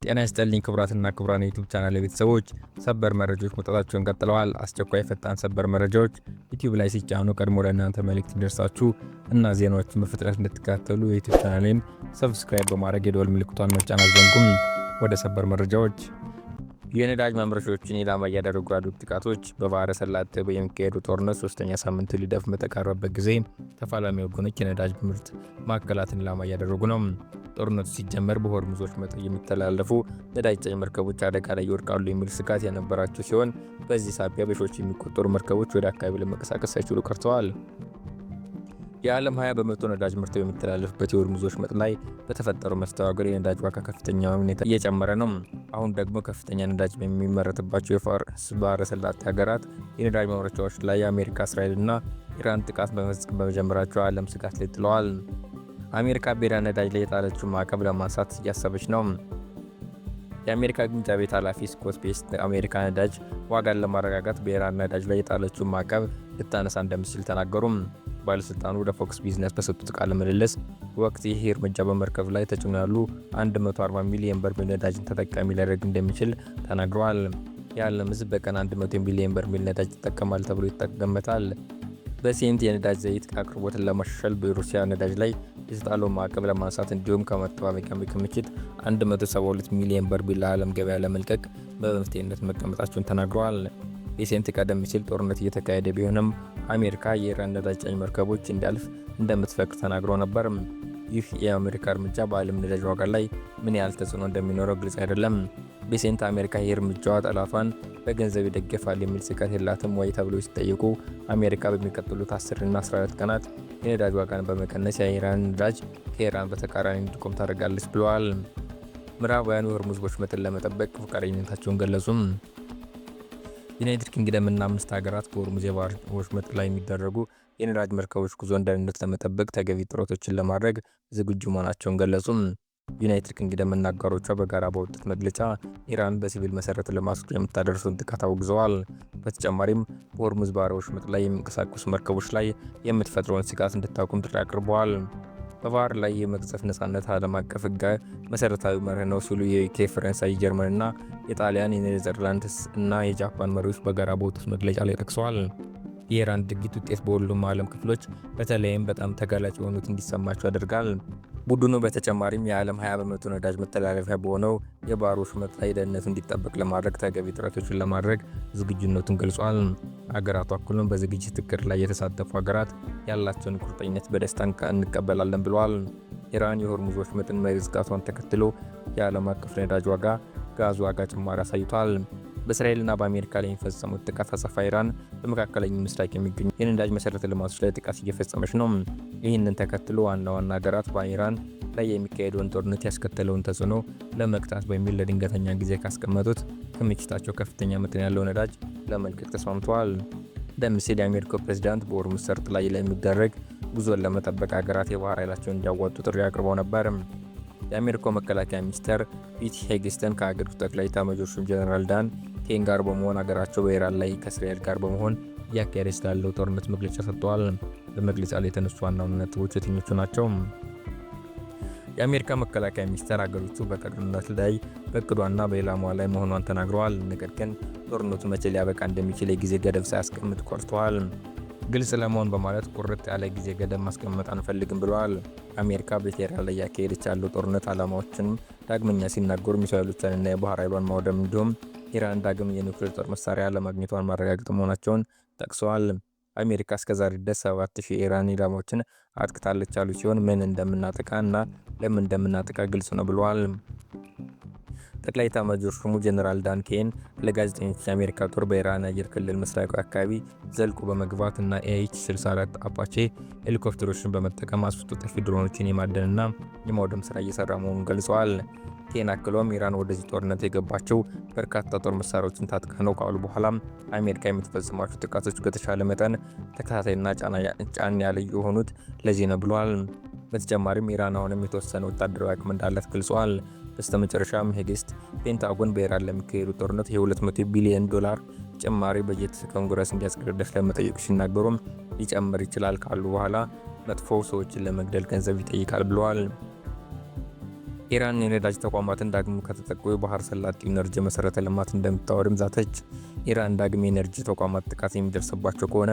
ጤና ይስጥልኝ ክቡራትና ክቡራን የዩቲዩብ ቻናል ቤተሰቦች፣ ሰበር መረጃዎች መውጣታቸውን ቀጥለዋል። አስቸኳይ ፈጣን ሰበር መረጃዎች ዩቲዩብ ላይ ሲጫኑ ቀድሞ ለእናንተ መልእክት እንዲደርሳችሁ እና ዜናዎችን በፍጥነት እንድትከታተሉ የዩቲዩብ ቻናሌን ሰብስክራይብ በማድረግ የደወል ምልክቷን መጫን አትዘንጉም። ወደ ሰበር መረጃዎች። የነዳጅ ማምረቻዎችን ኢላማ እያደረጉ ያሉት ጥቃቶች በባህረ ሰላጤው የሚካሄዱ ጦርነት ሶስተኛ ሳምንት ሊደፍን በተቃረበበት ጊዜ ተፋላሚ ወገኖች የነዳጅ ምርት ማዕከላትን ኢላማ እያደረጉ ነው። ጦርነቱ ሲጀመር በሆርሙዝ ወሽመጥ የሚተላለፉ ነዳጅ ጫኝ መርከቦች አደጋ ላይ ይወድቃሉ የሚል ስጋት የነበራቸው ሲሆን በዚህ ሳቢያ በሺዎች የሚቆጠሩ መርከቦች ወደ አካባቢው ለመንቀሳቀስ ሳይችሉ ቀርተዋል። የዓለም 20% ነዳጅ ምርት በሚተላለፍበት የሆርሙዝ ወሽመጥ ላይ በተፈጠረው መስተጓጎል የነዳጅ ዋጋ ከፍተኛ ሁኔታ እየጨመረ ነው። አሁን ደግሞ ከፍተኛ ነዳጅ በሚመረትባቸው የፋርስ ባህረ ሰላጤ ሀገራት የነዳጅ ማምረቻዎች ላይ የአሜሪካ፣ እስራኤልና ኢራን ጥቃት በመፈጸም በመጀመራቸው ዓለም ስጋት ላይ ጥለዋል። አሜሪካ በኢራን ነዳጅ ላይ የጣለችው ማዕቀብ ለማንሳት እያሰበች ነው። የአሜሪካ ግምጃ ቤት ኃላፊ ስኮት ቤስት አሜሪካ ነዳጅ ዋጋን ለማረጋጋት በኢራን ነዳጅ ላይ የጣለችው ማዕቀብ ልታነሳ እንደምትችል ተናገሩ። ባለስልጣኑ ለፎክስ ቢዝነስ በሰጡት ቃለ ምልልስ ወቅት ይህ እርምጃ በመርከብ ላይ ተጭኖ ያሉ 140 ሚሊዮን በርሜል ነዳጅን ተጠቃሚ ሊያደርግ እንደሚችል ተናግረዋል። የዓለም ሕዝብ በቀን 100 ሚሊዮን በርሜል ነዳጅ ይጠቀማል ተብሎ ይገመታል። በሴንት የነዳጅ ዘይት አቅርቦትን ለማሻሻል በሩሲያ ነዳጅ ላይ የተጣለው ማዕቀብ ለማንሳት እንዲሁም ከመጠባበቂያ ክምችት 172 ሚሊዮን በርሜል ለዓለም ገበያ ለመልቀቅ በመፍትሄነት መቀመጣቸውን ተናግረዋል። የሴንት ቀደም ሲል ጦርነት እየተካሄደ ቢሆንም አሜሪካ የኢራን ነዳጅ ጫኝ መርከቦች እንዲያልፍ እንደምትፈቅድ ተናግሮ ነበር። ይህ የአሜሪካ እርምጃ በዓለም ነዳጅ ዋጋ ላይ ምን ያህል ተጽዕኖ እንደሚኖረው ግልጽ አይደለም። ቤሴንት አሜሪካ ይህ እርምጃዋ ጠላቷን በገንዘብ ይደግፋል የሚል ስጋት የላትም ወይ ተብሎ ሲጠየቁ አሜሪካ በሚቀጥሉት 10 እና 14 ቀናት የነዳጅ ዋጋን በመቀነስ የኢራን ነዳጅ ከኢራን በተቃራኒ እንዲቆም ታደርጋለች ብለዋል። ምዕራባውያኑ የሆርሙዝ ወሽመጥን ለመጠበቅ ፈቃደኝነታቸውን ገለጹም። ዩናይትድ ኪንግደም እና 5 ሀገራት በሆርሙዝ የባህር ወሽመጥ ላይ የሚደረጉ የነዳጅ መርከቦች ጉዞን ደህንነት ለመጠበቅ ተገቢ ጥረቶችን ለማድረግ ዝግጁ መሆናቸውን ገለጹም። ዩናይትድ ኪንግደም እና አጋሮቿ በጋራ ባወጡት መግለጫ ኢራን በሲቪል መሰረተ ልማቶች ላይ የምታደርሰውን ጥቃት አውግዘዋል። በተጨማሪም በሆርሙዝ ባህረ ወሽመጥ ላይ የሚንቀሳቀሱ መርከቦች ላይ የምትፈጥረውን ስጋት እንድታቆም ጥሪ አቅርበዋል። በባህር ላይ የመቅዘፍ ነጻነት ዓለም አቀፍ ሕግ መሰረታዊ መርህ ነው ሲሉ የዩኬ፣ ፈረንሳይ፣ ጀርመን እና የጣሊያን፣ የኔዘርላንድስ እና የጃፓን መሪዎች በጋራ ባወጡት መግለጫ ላይ ጠቅሰዋል። የኢራን ድርጊት ውጤት በሁሉም ዓለም ክፍሎች በተለይም በጣም ተጋላጭ የሆኑት እንዲሰማቸው ያደርጋል። ቡድኑ በተጨማሪም የዓለም 20% ነዳጅ መተላለፊያ በሆነው የባህር ወሽመጥ ላይ ደህንነቱ እንዲጠበቅ ለማድረግ ተገቢ ጥረቶችን ለማድረግ ዝግጁነቱን ገልጿል። አገራቱ አክሎም በዝግጅት እቅድ ላይ የተሳተፉ ሀገራት ያላቸውን ቁርጠኝነት በደስታ እንቀበላለን ብለዋል። ኢራን የሆርሙዝ ወሽመጥን መዝጋቷን ተከትሎ የዓለም አቀፍ ነዳጅ ዋጋ ጋዝ ዋጋ ጭማሪ አሳይቷል። በእስራኤልና በአሜሪካ ላይ የሚፈጸሙት ጥቃት አጸፋ ኢራን በመካከለኛው ምስራቅ የሚገኙ የነዳጅ መሰረተ ልማቶች ላይ ጥቃት እየፈጸመች ነው። ይህንን ተከትሎ ዋና አገራት በኢራን ላይ የሚካሄደውን ጦርነት ያስከተለውን ተጽዕኖ ለመግታት በሚል ለድንገተኛ ጊዜ ካስቀመጡት ክምችታቸው ከፍተኛ መጠን ያለው ነዳጅ ለመልቀቅ ተስማምተዋል። ቀደም ሲል የአሜሪካው ፕሬዝዳንት በሆርሙዝ ሰርጥ ላይ ለሚደረግ ጉዞን ለመጠበቅ ሀገራት የባህር ኃይላቸውን እንዲያዋጡ ጥሪ አቅርበው ነበር። የአሜሪካው መከላከያ ሚኒስትር ፒት ሄግስተን ከሀገሪቱ ጠቅላይ ኤታማዦር ሹም ጀነራል ዳን ኬን ጋር በመሆን ሀገራቸው በኢራን ላይ ከእስራኤል ጋር በመሆን እያካሄደች ስላለው ጦርነት መግለጫ ሰጥተዋል። በመግለጫ ላይ የተነሱ ዋና ነጥቦች የትኞቹ ናቸው? የአሜሪካ መከላከያ ሚኒስትር ሀገሪቱ በጦርነት ላይ በእቅዷና በኢላማዋ ላይ መሆኗን ተናግረዋል። ነገር ግን ጦርነቱ መቼ ሊያበቃ እንደሚችል የጊዜ ገደብ ሳያስቀምጥ ቆርተዋል። ግልጽ ለመሆን በማለት ቁርጥ ያለ ጊዜ ገደብ ማስቀመጥ አንፈልግም ብለዋል። አሜሪካ በቴህራን ላይ ያካሄደች ያለው ጦርነት ዓላማዎችንም ዳግመኛ ሲናገሩ ሚሳኤሎቿንና የባህር ኃይሏን ማውደም እንዲሁም ኢራን ዳግም የኒውክሌር ጦር መሳሪያ ለማግኘቷን ማረጋገጥ መሆናቸውን ጠቅሰዋል። አሜሪካ እስከዛሬ ድረስ 7000 የኢራን ኢላማዎችን አጥቅታለች ያሉ ሲሆን ምን እንደምናጠቃ እና ለምን እንደምናጠቃ ግልጽ ነው ብለዋል። ጠቅላይ ኤታማዦር ሹሙ ጀነራል ዳን ኬን ለጋዜጠኞች የአሜሪካ ጦር በኢራን አየር ክልል ምስራቃዊ አካባቢ ዘልቆ በመግባት እና ኤች-64 አፓቼ ሄሊኮፕተሮችን በመጠቀም አስፈቶ ጠፊ ድሮኖችን የማደንና የማውደም ስራ እየሰራ መሆኑን ገልጸዋል። ኬን አክሎም ኢራን ወደዚህ ጦርነት የገባቸው በርካታ ጦር መሳሪያዎችን ታጥቃ ነው ካሉ በኋላም አሜሪካ የምትፈጽማቸው ጥቃቶች በተሻለ መጠን ተከታታይና ጫና ያለ የሆኑት ለዚህ ነው ብለዋል። በተጨማሪም ኢራን አሁንም የተወሰነ ወታደራዊ አቅም እንዳላት ገልጸዋል። በስተመጨረሻም ሄግስት ፔንታጎን በኢራን ለሚካሄዱ ጦርነት የ$200 ቢሊዮን ጭማሪ በጀት ኮንግረስ እንዲያጸድቅ ለመጠየቅ ሲናገሩም ሊጨምር ይችላል ካሉ በኋላ መጥፎ ሰዎችን ለመግደል ገንዘብ ይጠይቃል ብለዋል። ኢራን የነዳጅ ተቋማትን ዳግም ከተጠቁ የባህር ሰላጤው ኢነርጂ መሰረተ ልማት እንደምታወድም ዛተች። ኢራን ዳግም የኤነርጂ ተቋማት ጥቃት የሚደርስባቸው ከሆነ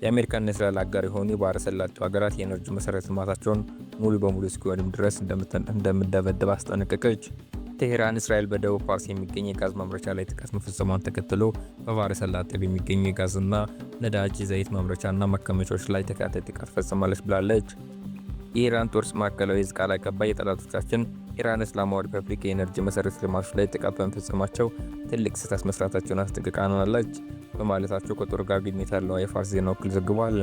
የአሜሪካና የእስራኤል አጋር የሆኑ የባህር ሰላጤው ሀገራት የኤነርጂ መሰረተ ልማታቸውን ሙሉ በሙሉ እስኪወድም ድረስ እንደምደበደብ አስጠነቀቀች። ቴሄራን እስራኤል በደቡብ ፋርስ የሚገኝ የጋዝ ማምረቻ ላይ ጥቃት መፈጸሟን ተከትሎ በባህረ ሰላጤው የሚገኙ የጋዝና ነዳጅ ዘይት ማምረቻና ማከማቻዎች ላይ ተከታታይ ጥቃት ፈጽማለች ብላለች። የኢራን ጦር ማዕከላዊ ዕዝ ቃል አቀባይ የጠላቶቻችን ኢራን እስላማዊ ሪፐብሊክ የኤነርጂ መሰረተ ልማቶች ላይ ጥቃት በመፈጸማቸው ትልቅ ስህተት መስራታቸውን አስጠንቅቃናለች በማለታቸው ከጦር ጋር ግንኙነት ያለው የፋርስ ዜና ወኪል ዘግቧል።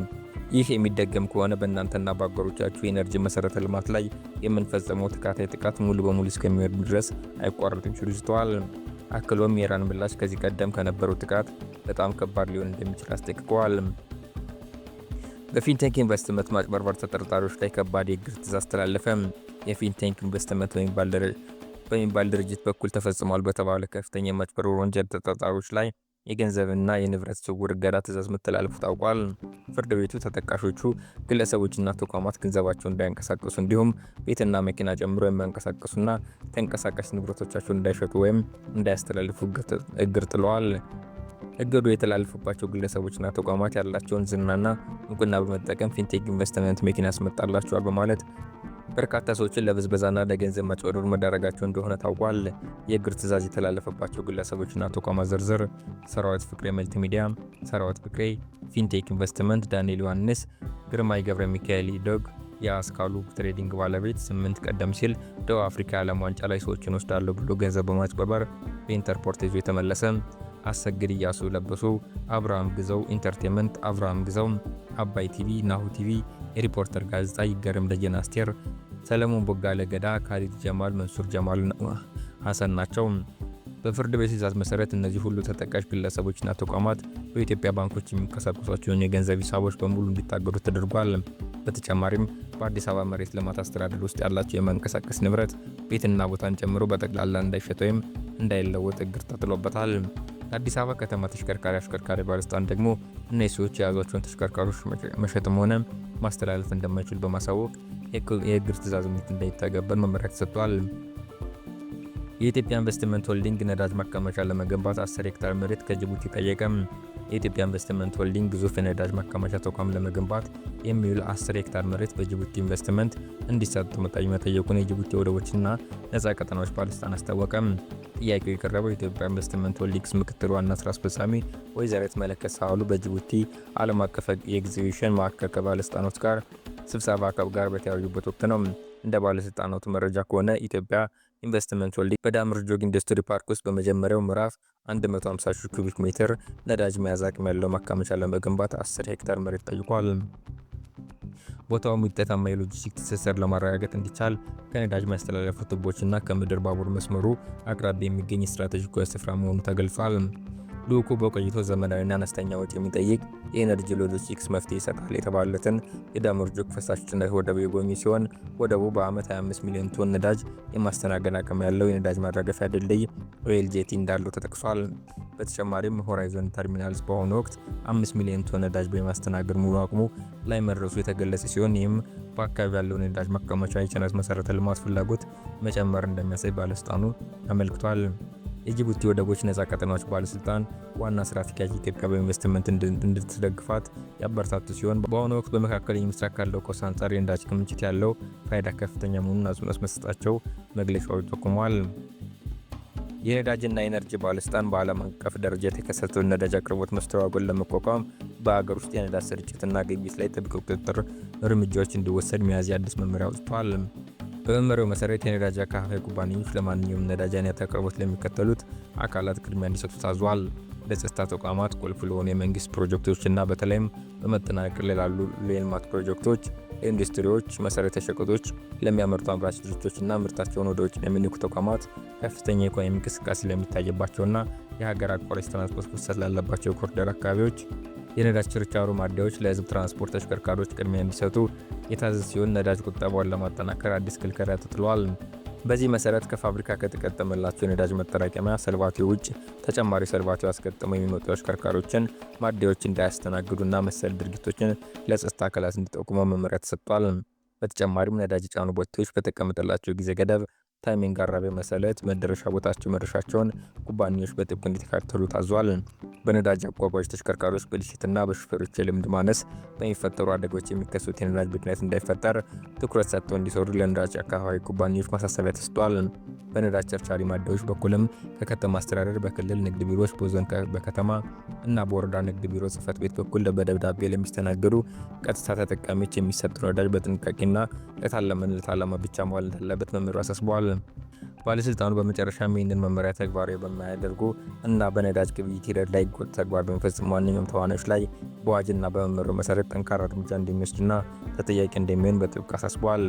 ይህ የሚደገም ከሆነ በእናንተና በአጋሮቻችሁ የኤነርጂ መሰረተ ልማት ላይ የምንፈጸመው ተከታታይ ጥቃት ሙሉ በሙሉ እስከሚወድም ድረስ አይቋረጥም ሲሉ ዝተዋል። አክሎም የኢራን ምላሽ ከዚህ ቀደም ከነበረው ጥቃት በጣም ከባድ ሊሆን እንደሚችል አስጠንቅቀዋል። በፊንቴክ ኢንቨስትመንት ማጭበርበር ተጠርጣሪዎች ላይ ከባድ የእግር ትዕዛዝ ተላለፈ። የፊንቴክ ኢንቨስትመንት በሚባል ድርጅት በኩል ተፈጽሟል በተባለ ከፍተኛ የማጭበርበር ወንጀል ተጠርጣሪዎች ላይ የገንዘብና የንብረት ዝውውር እገዳ ትዕዛዝ መተላለፉ ታውቋል። ፍርድ ቤቱ ተጠቃሾቹ ግለሰቦችና ተቋማት ገንዘባቸውን እንዳያንቀሳቀሱ እንዲሁም ቤትና መኪና ጨምሮ የሚያንቀሳቀሱና ተንቀሳቃሽ ንብረቶቻቸውን እንዳይሸጡ ወይም እንዳያስተላልፉ እግር ጥለዋል። እገዱ የተላለፈባቸው ግለሰቦችና ተቋማት ያላቸውን ዝናና እውቅና በመጠቀም ፊንቴክ ኢንቨስትመንት መኪና ያስመጣላቸዋል በማለት በርካታ ሰዎችን ለብዝበዛና ለገንዘብ ማጭበርበር መዳረጋቸው እንደሆነ ታውቋል። የእግር ትዕዛዝ የተላለፈባቸው ግለሰቦችና ተቋማት ዝርዝር ሰራዊት ፍቅሬ መልቲሚዲያ፣ ሰራዊት ፍቅሬ፣ ፊንቴክ ኢንቨስትመንት፣ ዳንኤል ዮሐንስ፣ ግርማይ ገብረ ሚካኤል ዶግ፣ የአስካሉ ትሬዲንግ ባለቤት 8 ቀደም ሲል ደቡብ አፍሪካ የዓለም ዋንጫ ላይ ሰዎችን ወስዳለሁ ብሎ ገንዘብ በማጭበርበር በኢንተርፖል ተይዞ የተመለሰ አሰግድ እያሱ ለበሱ፣ አብርሃም ግዘው ኢንተርቴንመንት፣ አብርሃም ግዘው አባይ ቲቪ፣ ናሁ ቲቪ፣ የሪፖርተር ጋዜጣ፣ ይገርም ደጀን፣ አስቴር፣ ሰለሞን ቦጋለ ገዳ፣ ካሊድ ጀማል፣ መንሱር ጀማል ሐሰን ናቸው። በፍርድ ቤት ትዕዛዝ መሰረት እነዚህ ሁሉ ተጠቃሽ ግለሰቦችና ተቋማት በኢትዮጵያ ባንኮች የሚንቀሳቀሷቸውን የገንዘብ ሂሳቦች በሙሉ እንዲታገዱ ተደርጓል። በተጨማሪም በአዲስ አበባ መሬት ልማት አስተዳደር ውስጥ ያላቸው የመንቀሳቀስ ንብረት ቤትና ቦታን ጨምሮ በጠቅላላ እንዳይሸጥ ወይም እንዳይለወጥ እግር ተጥሎበታል። አዲስ አበባ ከተማ ተሽከርካሪ አሽከርካሪ ባለስልጣን ደግሞ እነዚህ ሰዎች የያዟቸውን ተሽከርካሪዎች መሸጥም ሆነ ማስተላለፍ እንደማይችሉ በማሳወቅ የእግር ትዕዛዝ እንዳይተገበር መመሪያ ተሰጥቷል። የኢትዮጵያ ኢንቨስትመንት ሆልዲንግ ነዳጅ ማከማቻ ለመገንባት 10 ሄክታር መሬት ከጅቡቲ ጠየቀ። የኢትዮጵያ ኢንቨስትመንት ሆልዲንግ ግዙፍ የነዳጅ ማከማቻ ተቋም ለመገንባት የሚውል 10 ሄክታር መሬት በጅቡቲ ኢንቨስትመንት እንዲሰጥ መጠየቁን የጅቡቲ ወደቦችና ነፃ ቀጠናዎች ባለስልጣን አስታወቀ። ጥያቄው የቀረበው የኢትዮጵያ ኢንቨስትመንት ሆልዲንግስ ምክትል ዋና ስራ አስፈጻሚ ወይዘሪት መለከት ሳህሉ በጅቡቲ ዓለም አቀፍ የኤግዚቢሽን ማዕከል ከባለስልጣኖች ጋር ስብሰባ ጋር በተያዩበት ወቅት ነው። እንደ ባለስልጣናቱ መረጃ ከሆነ ኢትዮጵያ ኢንቨስትመንት ሆልዲንግ በዳምር ጆግ ኢንዱስትሪ ፓርክ ውስጥ በመጀመሪያው ምዕራፍ 150,000 ኩቢክ ሜትር ነዳጅ መያዝ አቅም ያለው ማከማቻ ለመገንባት 10 ሄክታር መሬት ጠይቋል። ቦታውም ውጤታማ የሎጂስቲክ ትስስር ለማረጋገጥ እንዲቻል ከነዳጅ ማስተላለፊያ ቱቦችና ከምድር ባቡር መስመሩ አቅራቢያ የሚገኝ ስትራቴጂካዊ ስፍራ መሆኑ ተገልጿል። ልዑኩ በቆይቶ ዘመናዊና አነስተኛ ወጪ የሚጠይቅ የኤነርጂ ሎጂስቲክስ መፍትሄ ይሰጣል የተባለለትን የዳምር ጆግ ፈሳሽ ጭነት ወደብ የጎበኙ ሲሆን ወደቡ በዓመት 25 ሚሊዮን ቶን ነዳጅ የማስተናገድ አቅም ያለው የነዳጅ ማራገፊያ ድልድይ ኦኤልጄቲ እንዳለው ተጠቅሷል። በተጨማሪም ሆራይዞን ተርሚናልስ በአሁኑ ወቅት 5 ሚሊዮን ቶን ነዳጅ በማስተናገድ ሙሉ አቅሙ ላይ መድረሱ የተገለጸ ሲሆን ይህም በአካባቢ ያለው ነዳጅ ማከማቻ የጭነት መሰረተ ልማት ፍላጎት መጨመር እንደሚያሳይ ባለስልጣኑ አመልክቷል። የጅቡቲ ወደቦች ነፃ ቀጠናዎች ባለስልጣን ዋና ስራ አስኪያጅ ኢትዮጵያ በኢንቨስትመንት እንድትደግፋት ያበረታቱ ሲሆን በአሁኑ ወቅት በመካከለኛው ምስራቅ ካለው ቀውስ አንጻር የነዳጅ ክምችት ያለው ፋይዳ ከፍተኛ መሆኑን አጽንኦት መስጠታቸው መግለጫው ጠቁሟል። የነዳጅና ኢነርጂ ባለስልጣን በዓለም አቀፍ ደረጃ የተከሰተውን ነዳጅ አቅርቦት መስተጓጎል ለመቋቋም በአገር ውስጥ የነዳጅ ስርጭትና ግብይት ላይ ጥብቅ ቁጥጥር እርምጃዎች እንዲወሰድ ሚያዝያ አዲስ መመሪያ አውጥቷል። በመመሪያው መሰረት የነዳጅ አከፋፋይ ኩባንያዎች ለማንኛውም ነዳጅ አይነት አቅርቦት ለሚከተሉት አካላት ቅድሚያ እንዲሰጡ ታዟል። ለጸጥታ ተቋማት፣ ቁልፍ ለሆኑ የመንግስት ፕሮጀክቶችና በተለይም በመጠናቀቅ ላይ ላሉ የልማት ፕሮጀክቶች፣ ለኢንዱስትሪዎች፣ መሰረተ ሸቀጦች ለሚያመርቱ አምራች ድርጅቶችና ምርታቸውን ወደ ውጭ ለሚልኩ ተቋማት፣ ከፍተኛ የኢኮኖሚ እንቅስቃሴ ለሚታይባቸውና የሀገር አቋራጭ ትራንስፖርት ፍሰት ላለባቸው ኮሪደር አካባቢዎች የነዳጅ ችርቻሮ ማደያዎች ለህዝብ ትራንስፖርት ተሽከርካሪዎች ቅድሚያ እንዲሰጡ የታዘዘ ሲሆን ነዳጅ ቁጠባውን ለማጠናከር አዲስ ክልከላ ተጥሏል። በዚህ መሰረት ከፋብሪካ ከተገጠመላቸው የነዳጅ መጠራቀሚያ ሰልባቲዮ ውጭ ተጨማሪ ሰልባቲዮ አስገጥመው የሚመጡ ተሽከርካሪዎችን ማደያዎች እንዳያስተናግዱና መሰል ድርጊቶችን ለጸጥታ አካላት እንዲጠቁሙ መመሪያ ተሰጥቷል። በተጨማሪም ነዳጅ የጫኑ ቦቴዎች በተቀመጠላቸው ጊዜ ገደብ ታይሚንግ አራቢያ መሰረት መድረሻቸውን ኩባንያዎች በጥብቅ እንዲከታተሉ ታዟል። በነዳጅ አጓጓዥ ተሽከርካሪዎች ብልሽትና በሹፌሮች የልምድ ማነስ በሚፈጠሩ አደጋዎች የሚከሰት የነዳጅ ብክነት እንዳይፈጠር ትኩረት ሰጥተው እንዲሰሩ ለነዳጅ አከፋፋይ ኩባንያዎች ማሳሰቢያ ተሰጥቷል። በነዳጅ ቸርቻሪ ማደያዎች በኩልም ከከተማ አስተዳደር፣ በክልል ንግድ ቢሮዎች፣ በዞን፣ በከተማ እና በወረዳ ንግድ ቢሮ ጽሕፈት ቤት በኩል በደብዳቤ ለሚስተናገዱ ቀጥታ ተጠቃሚዎች የሚሰጥ ነዳጅ በጥንቃቄና ለታለመለት ዓላማ ብቻ መዋል እንዳለበት መመሪያው አሳስበዋል። ባለስልጣኑ በመጨረሻም ይህንን መመሪያ ተግባራዊ በማያደርጉ እና በነዳጅ ግብይት ሂደት ላይ ህገወጥ ተግባር በሚፈጽሙ ማንኛውም ተዋናዮች ላይ በአዋጅና በመመሪያው መሰረት ጠንካራ እርምጃ እንደሚወስድና ተጠያቂ እንደሚሆን በጥብቅ አሳስበዋል።